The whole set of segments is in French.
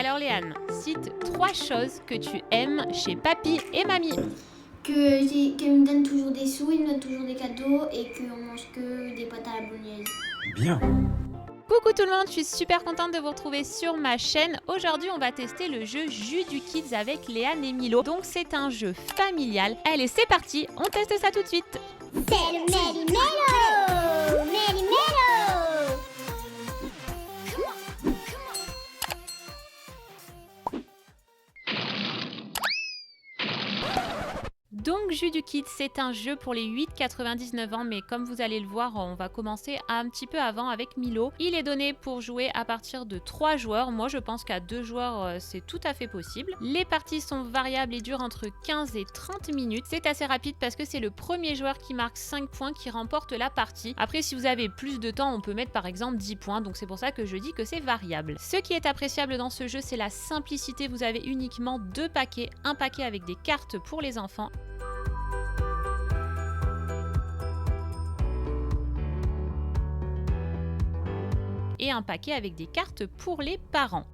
Alors Léane, cite 3 choses que tu aimes chez papy et mamie. Qu'elle me donne toujours des sous, il me donne toujours des cadeaux et qu'on mange que des pâtes à la bolognaise. Bien. Coucou tout le monde, je suis super contente de vous retrouver sur ma chaîne. Aujourd'hui, on va tester le jeu Jus du Kids avec Léane et Milo. Donc c'est un jeu familial. Allez, c'est parti, on teste ça tout de suite. C'est le Méli-Mélo! Méli-Mélo! Donc Jus du Kids, c'est un jeu pour les 8-99 ans, mais comme vous allez le voir, on va commencer un petit peu avant avec Milo. Il est donné pour jouer à partir de 3 joueurs. Moi, je pense qu'à 2 joueurs, c'est tout à fait possible. Les parties sont variables et durent entre 15 et 30 minutes. C'est assez rapide parce que c'est le premier joueur qui marque 5 points qui remporte la partie. Après, si vous avez plus de temps, on peut mettre par exemple 10 points, donc c'est pour ça que je dis que c'est variable. Ce qui est appréciable dans ce jeu, c'est la simplicité. Vous avez uniquement 2 paquets, un paquet avec des cartes pour les enfants et un paquet avec des cartes pour les parents.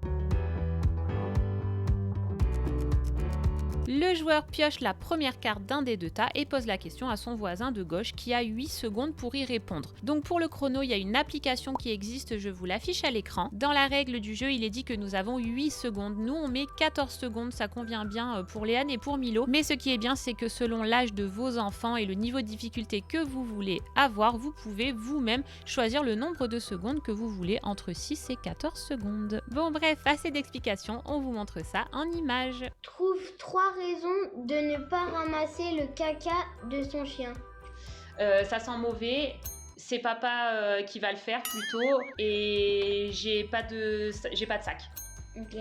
Le joueur pioche la première carte d'un des 2 tas et pose la question à son voisin de gauche qui a 8 secondes pour y répondre. Donc pour le chrono, il y a une application qui existe, je vous l'affiche à l'écran. Dans la règle du jeu, il est dit que nous avons 8 secondes. Nous, on met 14 secondes, ça convient bien pour Léane et pour Milo. Mais ce qui est bien, c'est que selon l'âge de vos enfants et le niveau de difficulté que vous voulez avoir, vous pouvez vous-même choisir le nombre de secondes que vous voulez entre 6 et 14 secondes. Bon bref, assez d'explications, on vous montre ça en images. Trouve 3 raisons de ne pas ramasser le caca de son chien. Ça sent mauvais, c'est papa qui va le faire plutôt et j'ai pas de sac. Ok.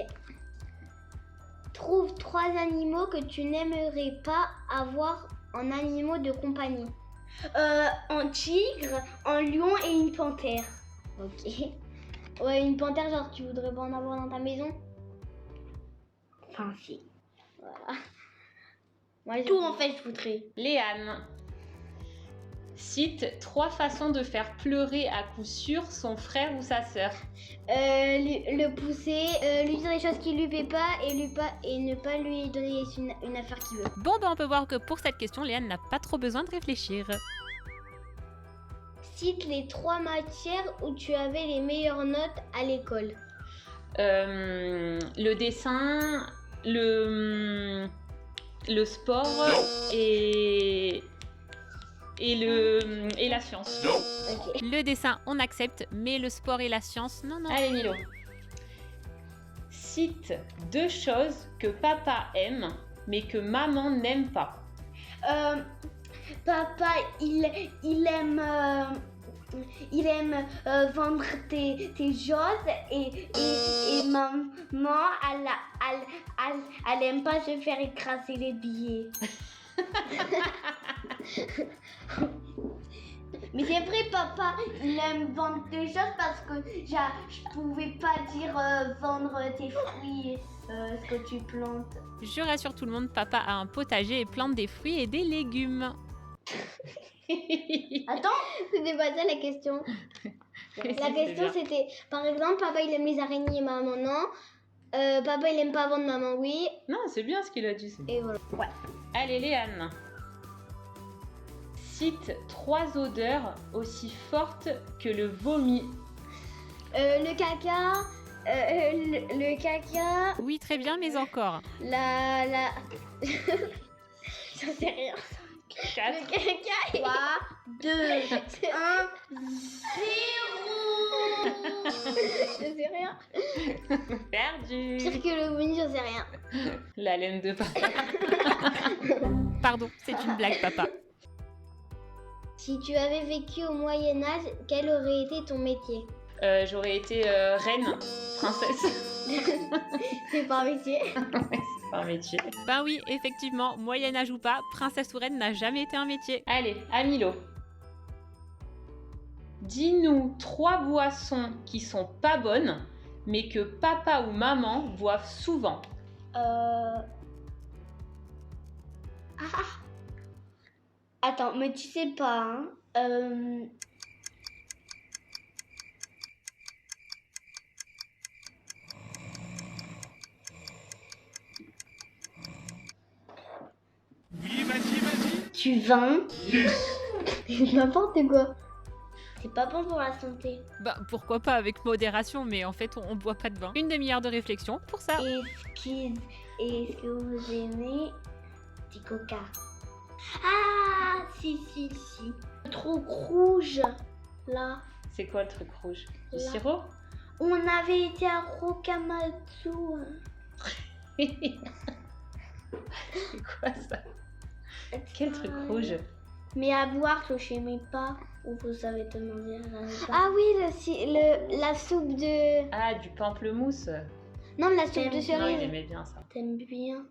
Trouve 3 animaux que tu n'aimerais pas avoir en animaux de compagnie. Un tigre, un lion et une panthère. Ok. Ouais, une panthère, genre tu voudrais pas en avoir dans ta maison? Enfin, si. Voilà. Moi, Tout en fait, je voudrais. Léane, cite 3 façons de faire pleurer à coup sûr son frère ou sa sœur. Le pousser, lui dire des choses qui lui plaisent pas et ne pas lui donner une affaire qu'il veut. Bon, on peut voir que pour cette question, Léane n'a pas trop besoin de réfléchir. Cite les 3 matières où tu avais les meilleures notes à l'école. Le dessin, le sport et la science. Ok. Le dessin, on accepte, mais le sport et la science, non. Allez Milo. Cite 2 choses que papa aime, mais que maman n'aime pas. Papa, il aime vendre tes choses et maman, elle aime pas se faire écraser les billets. Mais c'est vrai, papa, il aime vendre des choses parce que je pouvais pas dire vendre tes fruits, ce que tu plantes. Je rassure tout le monde, papa a un potager et plante des fruits et des légumes. Attends, c'était pas ça la question. La question c'était, par exemple, papa il aime les araignées, maman non. Papa il aime pas vendre, maman oui. Non, c'est bien ce qu'il a dit. Et voilà. Ouais. Allez Léane. Cite 3 odeurs aussi fortes que le vomi. Le caca. Le caca. Oui, très bien, mais encore. La. J'en sais rien. 4. Le caca. 3, 2, 1, 0. Je sais rien. Perdu. Pire que le vomi, j'en sais rien. La laine de papa. Pardon, c'est une blague, papa. Si tu avais vécu au Moyen-Âge, quel aurait été ton métier? J'aurais été reine, princesse. C'est pas un métier. C'est pas un métier. Ben oui, effectivement, Moyen-Âge ou pas, princesse ou reine n'a jamais été un métier. Allez, à Milo. Dis-nous 3 boissons qui sont pas bonnes, mais que papa ou maman boivent souvent. Attends, mais tu sais pas, hein. du vin. N'importe quoi. C'est pas bon pour la santé. Bah pourquoi pas avec modération, mais en fait on boit pas de vin. Une demi-heure de réflexion pour ça. Est-ce que vous aimez du coca? Ah, si. Le truc rouge, là. C'est quoi le truc rouge? Du Là. sirop? On avait été à Rocamadour. C'est quoi ça? Quel truc rouge? Mais à boire, que je n'aimais pas. Ou vous avez demandé à la Ah oui, la soupe de... Ah, du pamplemousse. Non, la soupe de Non, il cerise. aimait bien ça. T'aimes bien?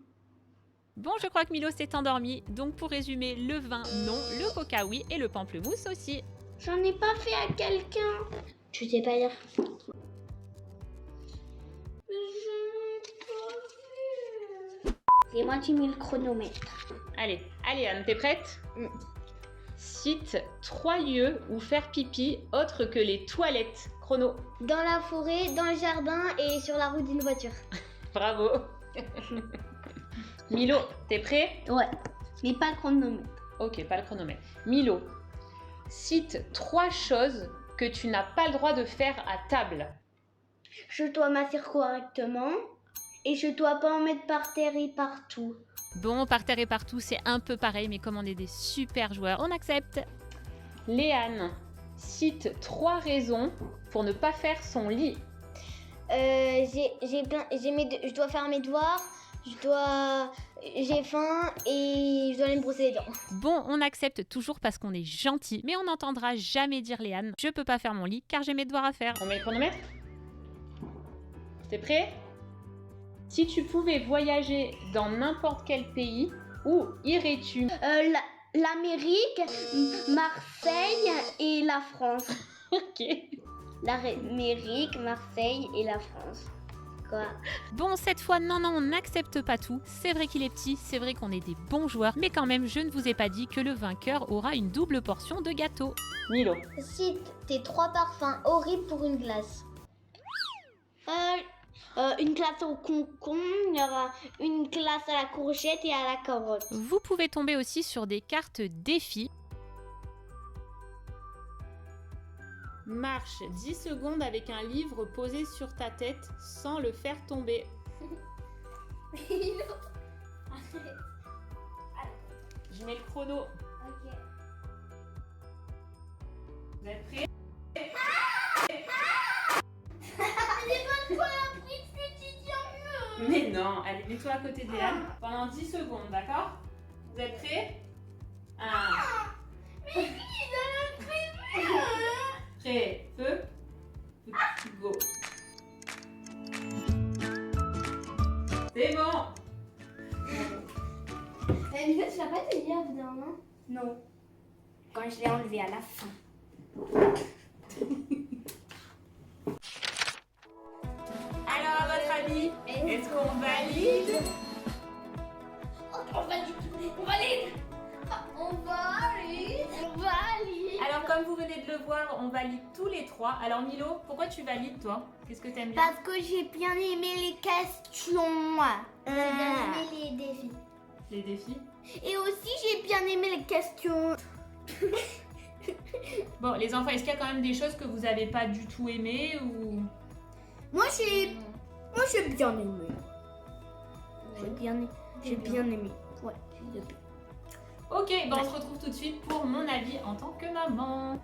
Bon, je crois que Milo s'est endormi. Donc pour résumer, le vin, non. Le coca, oui. Et le pamplemousse aussi. J'en ai pas fait à quelqu'un. Tu sais pas lire. C'est moi qui mets le chronomètre. Allez, Anne, t'es prête? Cite 3 lieux où faire pipi autre que les toilettes. Chrono. Dans la forêt, dans le jardin et sur la route d'une voiture. Bravo. Milo, t'es prêt? Ouais, mais pas le chronomètre. Ok, pas le chronomètre. Milo, cite 3 choses que tu n'as pas le droit de faire à table. Je dois m'asseoir correctement et je dois pas en mettre par terre et partout. Bon, par terre et partout, c'est un peu pareil, mais comme on est des super joueurs, on accepte. Léane, cite 3 raisons pour ne pas faire son lit. Je dois faire mes devoirs, j'ai faim et je dois aller me brosser les dents. Bon, on accepte toujours parce qu'on est gentil, mais on n'entendra jamais dire Léane, je peux pas faire mon lit car j'ai mes devoirs à faire. On met le chronomètre? T'es prêt? Si tu pouvais voyager dans n'importe quel pays, où irais-tu? L'Amérique, Marseille et la France. Ok. L'Amérique, Marseille et la France. Quoi? Bon, cette fois, non, on n'accepte pas tout. C'est vrai qu'il est petit, c'est vrai qu'on est des bons joueurs, mais quand même, je ne vous ai pas dit que le vainqueur aura une double portion de gâteau. Milo. Cite tes 3 parfums horribles pour une glace. Une glace au concombre, il y aura une glace à la courgette et à la carotte. Vous pouvez tomber aussi sur des cartes défis. Marche 10 secondes avec un livre posé sur ta tête sans le faire tomber. Je mets le chrono. Ok. Vous êtes prêts? Mais non, allez, mets-toi à côté de Léane pendant 10 secondes, d'accord? Vous êtes prêts? 1. Prêt, feu, go. C'est bon. Lisa, tu l'as pas été hier, évidemment. Non. Quand je l'ai enlevé à la fin. Alors, à votre avis, est-ce qu'on valide? On valide. Alors, comme vous venez de le voir, on valide tous les 3. Alors, Milo, pourquoi tu valides, toi? Qu'est-ce que t'aimes bien? Parce que j'ai bien aimé les questions. J'ai bien aimé les défis. Les défis? Et aussi j'ai bien aimé les questions. Bon, les enfants, est-ce qu'il y a quand même des choses que vous n'avez pas du tout aimées ou... Moi j'ai bien aimé. J'ai bien aimé. Ouais, j'ai bien. Ok, ben on se retrouve tout de suite pour mon avis en tant que maman.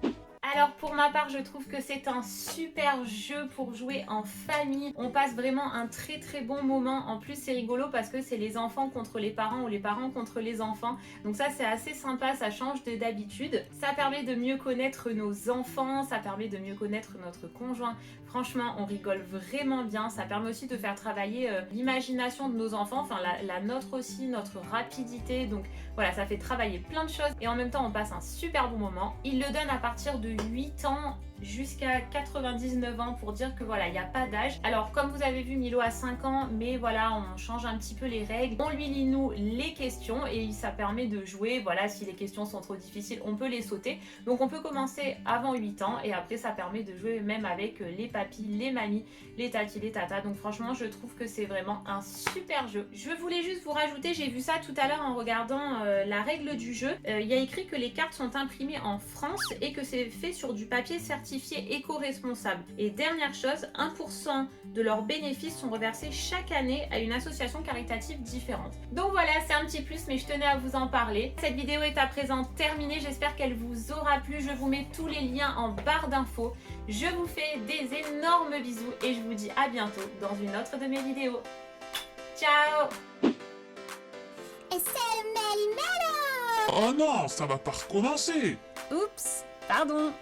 Alors pour ma part, je trouve que c'est un super jeu pour jouer en famille. On passe vraiment un très très bon moment. En plus c'est rigolo parce que c'est les enfants contre les parents ou les parents contre les enfants. Donc ça c'est assez sympa, ça change d'habitude. Ça permet de mieux connaître nos enfants, ça permet de mieux connaître notre conjoint. Franchement, on rigole vraiment bien. Ça permet aussi de faire travailler l'imagination de nos enfants, enfin la nôtre aussi, notre rapidité. Donc voilà, ça fait travailler plein de choses et en même temps on passe un super bon moment. Il le donne à partir de 8 ans jusqu'à 99 ans pour dire que voilà, il n'y a pas d'âge. Alors comme vous avez vu, Milo a 5 ans, mais voilà, on change un petit peu les règles. On lui lit nous les questions et ça permet de jouer. Voilà, si les questions sont trop difficiles, on peut les sauter. Donc on peut commencer avant 8 ans et après ça permet de jouer même avec les papis, les mamies, les tatis, les tatas. Donc franchement, je trouve que c'est vraiment un super jeu. Je voulais juste vous rajouter, j'ai vu ça tout à l'heure en regardant la règle du jeu. Il y a écrit que les cartes sont imprimées en France et que c'est fait sur du papier certifié éco-responsable. Et dernière chose, 1% de leurs bénéfices sont reversés chaque année à une association caritative différente. Donc voilà, c'est un petit plus, mais je tenais à vous en parler. Cette vidéo est à présent terminée, j'espère qu'elle vous aura plu. Je vous mets tous les liens en barre d'infos. Je vous fais des énormes bisous et je vous dis à bientôt dans une autre de mes vidéos. Ciao! Et c'est le Méli-Mélo! Oh non, ça va pas recommencer. Oups, pardon.